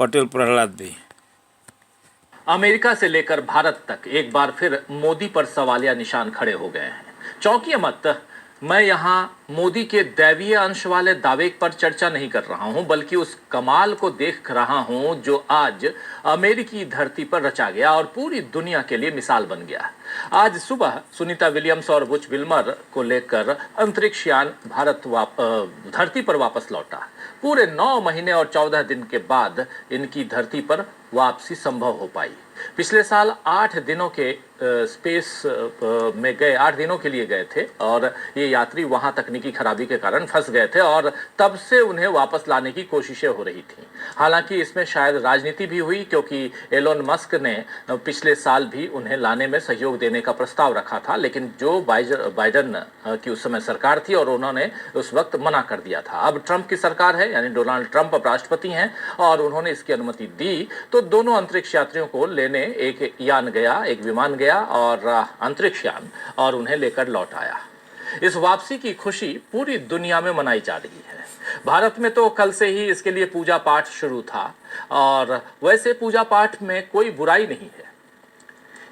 पटेल प्रहलाद भी। अमेरिका से लेकर भारत तक एक बार फिर मोदी पर सवालिया निशान खड़े हो गए हैं। चौंकिए मत, मैं यहां मोदी के दैवीय अंश वाले दावे पर चर्चा नहीं कर रहा हूं, बल्कि उस कमाल को देख रहा हूं जो आज अमेरिकी धरती पर रचा गया और पूरी दुनिया के लिए मिसाल बन गया। आज सुबह सुनीता विलियम्स और बुच विल्मर को लेकर अंतरिक्ष यान धरती पर वापस लौटा। पूरे 9 महीने और 14 दिन के बाद इनकी धरती पर वापसी संभव हो पाई। पिछले साल 8 दिनों के स्पेस में गए, 8 दिनों के लिए गए थे और ये यात्री वहां तकनीकी खराबी के कारण फंस गए थे और तब से उन्हें वापस लाने की कोशिशें हो रही थी। हालांकि इसमें शायद राजनीति भी हुई, क्योंकि एलोन मस्क ने पिछले साल भी उन्हें लाने में सहयोग देने का प्रस्ताव रखा था, लेकिन जो बाइडन की उस समय सरकार थी और उन्होंने उस वक्त मना कर दिया था। अब ट्रंप की सरकार है, यानी डोनाल्ड ट्रंप अब राष्ट्रपति हैं और उन्होंने इसकी अनुमति दी, तो दोनों अंतरिक्ष यात्रियों को लेने एक यान गया, एक विमान गया और अंतरिक्ष यान, और उन्हें लेकर लौट आया। इस वापसी की खुशी पूरी दुनिया में मनाई जा रही है। भारत में तो कल से ही इसके लिए पूजा पाठ शुरू था और वैसे पूजा पाठ में कोई बुराई नहीं है,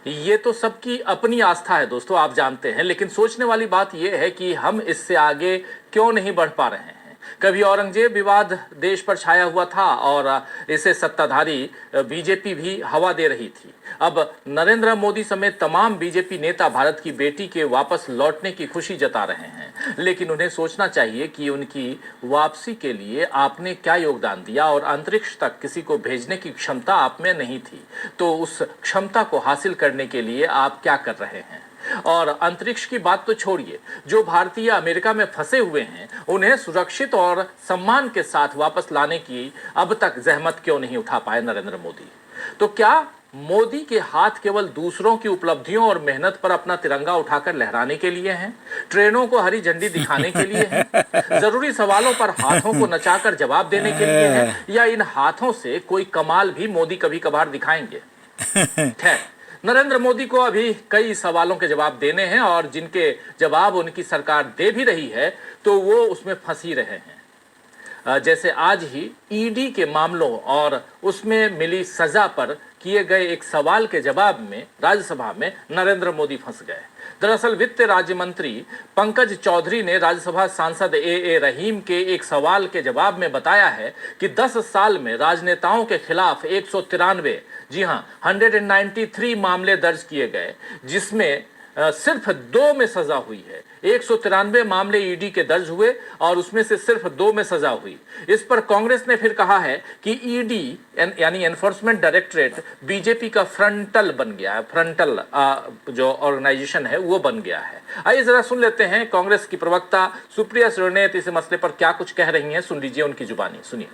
ये तो सबकी अपनी आस्था है दोस्तों, आप जानते हैं। लेकिन सोचने वाली बात यह है कि हम इससे आगे क्यों नहीं बढ़ पा रहे हैं। कभी औरंगजेब विवाद देश पर छाया हुआ था और इसे सत्ताधारी बीजेपी भी हवा दे रही थी। अब नरेंद्र मोदी समेत तमाम बीजेपी नेता भारत की बेटी के वापस लौटने की खुशी जता रहे हैं, लेकिन उन्हें सोचना चाहिए कि उनकी वापसी के लिए आपने क्या योगदान दिया और अंतरिक्ष तक किसी को भेजने की क्षमता आप में नहीं थी, तो उस क्षमता को हासिल करने के लिए आप क्या कर रहे हैं। और अंतरिक्ष की बात तो छोड़िए, जो भारतीय अमेरिका में फंसे हुए हैं उन्हें सुरक्षित और सम्मान के साथ वापस लाने की अब तक जहमत क्यों नहीं उठा पाए नरेंद्र मोदी। तो क्या मोदी के हाथ केवल दूसरों की उपलब्धियों और मेहनत पर अपना तिरंगा उठाकर लहराने के लिए हैं, ट्रेनों को हरी झंडी दिखाने के लिए हैं, जरूरी सवालों पर हाथों को नचाकर जवाब देने के लिए हैं, या इन हाथों से कोई कमाल भी मोदी कभी कभार दिखाएंगे। खैर, नरेंद्र मोदी को अभी कई सवालों के जवाब देने हैं और जिनके जवाब उनकी सरकार दे भी रही है तो वो उसमें फंस ही रहे हैं। जैसे आज ही ईडी के मामलों और उसमें मिली सजा पर किए गए एक सवाल के जवाब में राज्यसभा में नरेंद्र मोदी फंस गए। दरअसल वित्त राज्य मंत्री पंकज चौधरी ने राज्यसभा सांसद ए रहीम के एक सवाल के जवाब में बताया है कि 10 साल में राजनेताओं के खिलाफ 193, जी हां 193 मामले दर्ज किए गए, जिसमें सिर्फ 2 में सजा हुई है। 193 मामले ईडी के दर्ज हुए और उसमें से सिर्फ 2 में सजा हुई। इस पर कांग्रेस ने फिर कहा है कि ईडी यानी एनफोर्समेंट डायरेक्टरेट बीजेपी का फ्रंटल बन गया है, फ्रंटल जो ऑर्गेनाइजेशन है वो बन गया है। आइए जरा सुन लेते हैं कांग्रेस की प्रवक्ता सुप्रिया श्रीनेत इस मसले पर क्या कुछ कह रही हैं, सुन लीजिए उनकी जुबानी, सुनिए।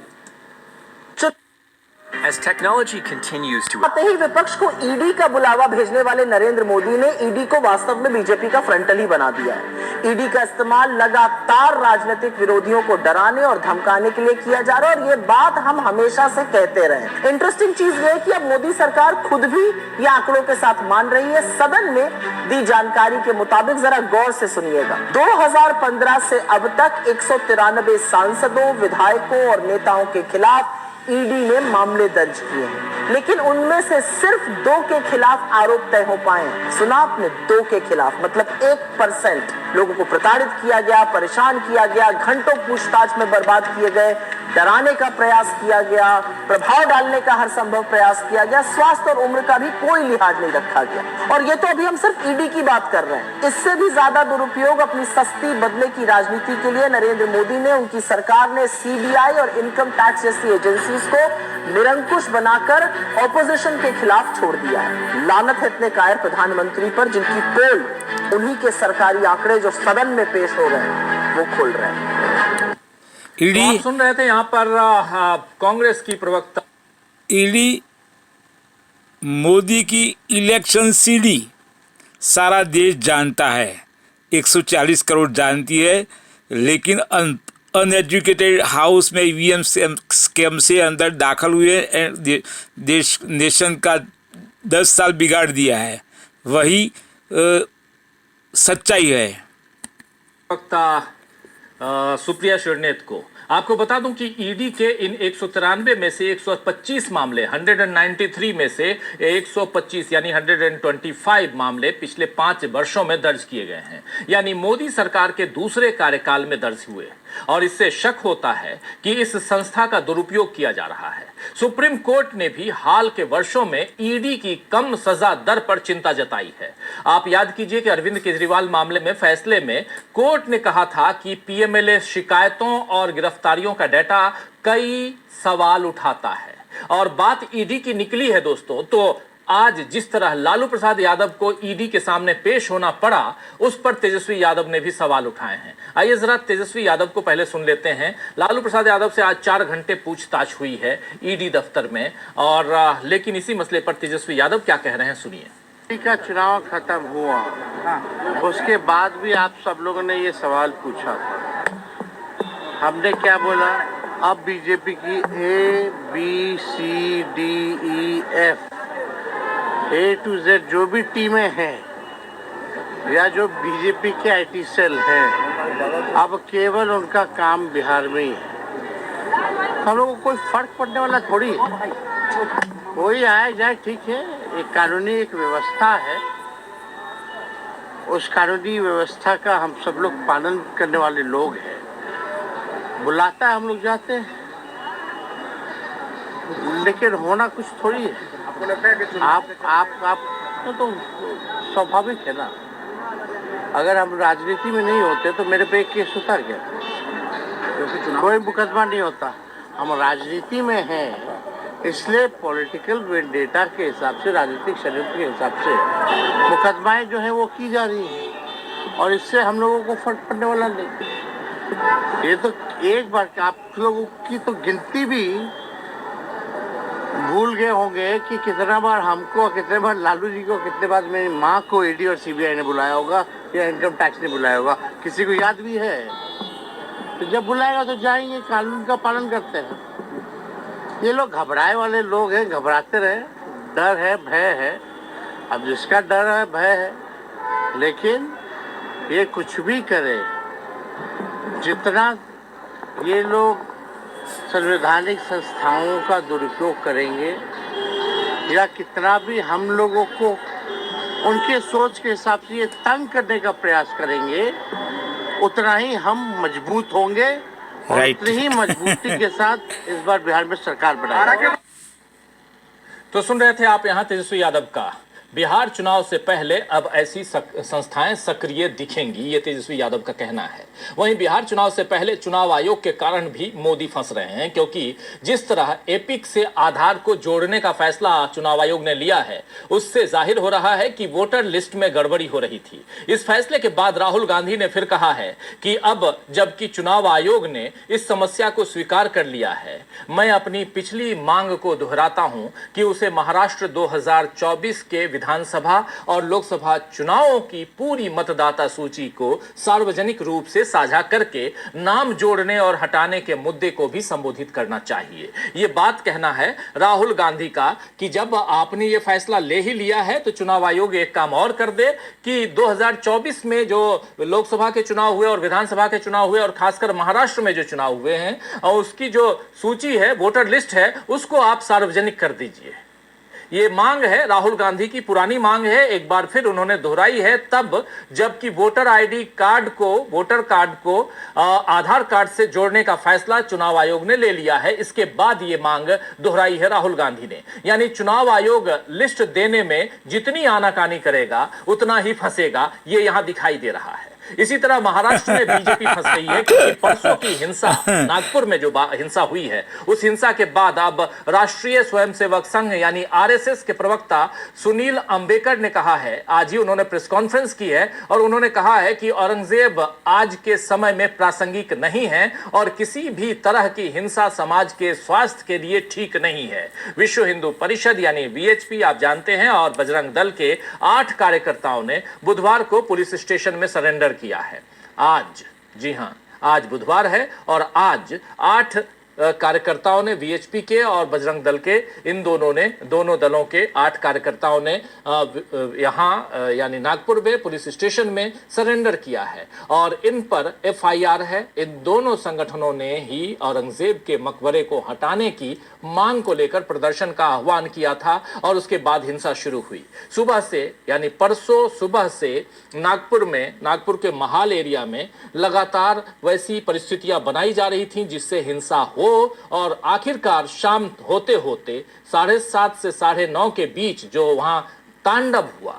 As technology continues to आते ही विपक्ष को ईडी का बुलावा भेजने वाले नरेंद्र मोदी ने ईडी को वास्तव में बीजेपी का फ्रंटल ही बना दिया है। ईडी का इस्तेमाल लगातार राजनीतिक विरोधियों को डराने और धमकाने के लिए किया जा रहा है और ये बात हम हमेशा से कहते रहे। इंटरेस्टिंग चीज ये है कि अब मोदी सरकार खुद भी ये आंकड़ों के साथ मान रही है। सदन में दी जानकारी के मुताबिक जरा गौर से सुनिएगा। 2015 से अब तक 193 सांसदों, विधायकों और नेताओं के खिलाफ ईडी ने मामले दर्ज किए हैं, लेकिन उनमें से सिर्फ 2 के खिलाफ आरोप तय हो पाए। सुना आपने, 2 के खिलाफ, मतलब 1%। लोगों को प्रताड़ित किया गया, परेशान किया गया, घंटों पूछताछ में बर्बाद किए गए, डराने का प्रयास किया गया, प्रभाव डालने का हर संभव प्रयास किया गया, स्वास्थ्य और उम्र का भी कोई लिहाज नहीं रखा गया। और ये तो अभी हम सिर्फ ईडी की बात कर रहे हैं। इससे भी ज्यादा दुरुपयोग अपनी सस्ती बदले की राजनीति के लिए नरेंद्र मोदी ने, उनकी सरकार ने सीबीआई और इनकम टैक्स जैसी एजेंसीज को निरंकुश बनाकर ऑपोजिशन के खिलाफ छोड़ दिया है। लानत है इतने कायर प्रधानमंत्री पर जिनकी पोल उन्हीं के सरकारी आंकड़े जो सदन में पेश हो रहे हैं वो खोल रहे हैं। तो आप सुन रहे थे यहाँ पर कांग्रेस की प्रवक्ता। ईडी मोदी की इलेक्शन सीडी सारा देश जानता है, 140 करोड़ जानती है, लेकिन अनएजुकेटेड हाउस में ईवीएम स्कैम से अंदर दाखिल हुए देश नेशन का 10 साल बिगाड़ दिया है, वही सच्चाई है। वक्ता सुप्रिया श्रीनेत को आपको बता दूं कि ईडी के इन 193 में से 125 मामले 193 में से 125 यानी 125 मामले पिछले 5 वर्षों में दर्ज किए गए हैं, यानी मोदी सरकार के दूसरे कार्यकाल में दर्ज हुए। और इससे शक होता है कि इस संस्था का दुरुपयोग किया जा रहा है। सुप्रीम कोर्ट ने भी हाल के वर्षों में ईडी की कम सजा दर पर चिंता जताई है। आप याद कीजिए कि अरविंद केजरीवाल मामले में फैसले में कोर्ट ने कहा था कि पीएमएलए शिकायतों और गिरफ्तारियों का डेटा कई सवाल उठाता है, और बात ईडी की निकली है दोस्तों। तो आज जिस तरह लालू प्रसाद यादव को ईडी के सामने पेश होना पड़ा, उस पर तेजस्वी यादव ने भी सवाल उठाए हैं। आइए जरा तेजस्वी यादव को पहले सुन लेते हैं। लालू प्रसाद यादव से आज 4 घंटे पूछताछ हुई है ईडी दफ्तर में, और लेकिन इसी मसले पर तेजस्वी यादव क्या कह रहे हैं, सुनिए। का चुनाव खत्म हुआ, उसके बाद भी आप सब लोगों ने ये सवाल पूछा था। हमने क्या बोला? अब बीजेपी की ABCDEF A to Z जो भी टीमें हैं या जो बीजेपी के IT सेल हैं, अब केवल उनका काम बिहार में ही है। हम लोगों को कोई फर्क पड़ने वाला थोड़ी है। कोई आए जाए ठीक है, एक कानूनी एक व्यवस्था है, उस कानूनी व्यवस्था का हम सब लोग पालन करने वाले लोग हैं। बुलाता है हम लोग जाते हैं, लेकिन होना कुछ थोड़ी है। आप तो स्वाभाविक है ना। अगर हम राजनीति में नहीं होते तो मेरे पे एक केस होता क्या? कोई मुकदमा नहीं होता। हम राजनीति में हैं, इसलिए पॉलिटिकल वेंडेटा के हिसाब से, राजनीतिक षड्यंत्र के हिसाब से मुकदमाएं जो है वो की जा रही हैं, और इससे हम लोगों को फर्क पड़ने वाला नहीं। ये तो एक बार आप लोगों की तो गिनती भी भूल गए होंगे कि कितना बार हमको, कितने बार लालू जी को, कितने बार मेरी माँ को ईडी और सीबीआई ने बुलाया होगा या इनकम टैक्स ने बुलाया होगा। किसी को याद भी है? तो जब बुलाएगा तो जाएंगे, कानून का पालन करते हैं। ये लोग घबराए वाले लोग हैं, घबराते रहे। डर है, भय है। अब जिसका डर है, भय है, लेकिन ये कुछ भी करे, जितना ये लोग संवैधानिक संस्थाओं का दुरुपयोग करेंगे या कितना भी हम लोगों को उनके सोच के हिसाब से ये तंग करने का प्रयास करेंगे, उतना ही हम मजबूत होंगे और उतनी ही मजबूती के साथ इस बार बिहार में सरकार बनाएंगे। तो सुन रहे थे आप यहाँ तेजस्वी यादव का। बिहार चुनाव से पहले अब ऐसी संस्थाएं सक्रिय दिखेंगी, ये तेजस्वी यादव का कहना है। वहीं बिहार चुनाव से पहले चुनाव आयोग के कारण भी मोदी फंस रहे हैं, क्योंकि जिस तरह एपिक से आधार को जोड़ने का फैसला चुनाव आयोग ने लिया है, उससे जाहिर हो रहा है कि वोटर लिस्ट में गड़बड़ी हो रही थी। इस फैसले के बाद राहुल गांधी ने फिर कहा है कि अब जबकि चुनाव आयोग ने इस समस्या को स्वीकार कर लिया है, मैं अपनी पिछली मांग को दोहराता हूं कि उसे महाराष्ट्र 2024 के विधानसभा और लोकसभा चुनावों की पूरी मतदाता सूची को सार्वजनिक रूप से साझा करके नाम जोड़ने और हटाने के मुद्दे को भी संबोधित करना चाहिए। यह बात कहना है राहुल गांधी का कि जब आपने यह फैसला ले ही लिया है तो चुनाव आयोग एक काम और कर दे कि 2024 में जो लोकसभा के चुनाव हुए और विधानसभा के चुनाव हुए और खासकर महाराष्ट्र में जो चुनाव हुए हैं, और उसकी जो सूची है, वोटर लिस्ट है, उसको आप सार्वजनिक कर दीजिए। ये मांग है राहुल गांधी की, पुरानी मांग है, एक बार फिर उन्होंने दोहराई है तब जबकि वोटर कार्ड को आधार कार्ड से जोड़ने का फैसला चुनाव आयोग ने ले लिया है। इसके बाद ये मांग दोहराई है राहुल गांधी ने। यानी चुनाव आयोग लिस्ट देने में जितनी आनाकानी करेगा उतना ही फंसेगा, ये यहां दिखाई दे रहा है। इसी तरह महाराष्ट्र में बीजेपी फंस गई है, क्योंकि परसों की हिंसा, नागपुर में जो हिंसा हुई है, उस हिंसा के बाद अब राष्ट्रीय स्वयंसेवक संघ यानी आरएसएस के प्रवक्ता सुनील अंबेकर ने कहा है, आज ही उन्होंने प्रेस कॉन्फ्रेंस की है और उन्होंने कहा है कि औरंगजेब आज के समय में प्रासंगिक नहीं है और किसी भी तरह की हिंसा समाज के स्वास्थ्य के लिए ठीक नहीं है। विश्व हिंदू परिषद यानी वीएचपी आप जानते हैं, और बजरंग दल के 8 कार्यकर्ताओं ने बुधवार को पुलिस स्टेशन में सरेंडर किया है। आज, जी हां, आज बुधवार है और आज 8 कार्यकर्ताओं ने, वीएचपी के और बजरंग दल के, इन दोनों दलों के 8 कार्यकर्ताओं ने यहाँ यानी नागपुर में पुलिस स्टेशन में सरेंडर किया है और इन पर एफआईआर है। इन दोनों संगठनों ने ही औरंगजेब के मकबरे को हटाने की मांग को लेकर प्रदर्शन का आह्वान किया था और उसके बाद हिंसा शुरू हुई। सुबह से यानी परसों सुबह से नागपुर के महाल एरिया में लगातार वैसी परिस्थितियां बनाई जा रही थीं जिससे हिंसा हो और आखिरकार शाम होते होते 7:30 से 9:30 के बीच जो वहां तांडव हुआ,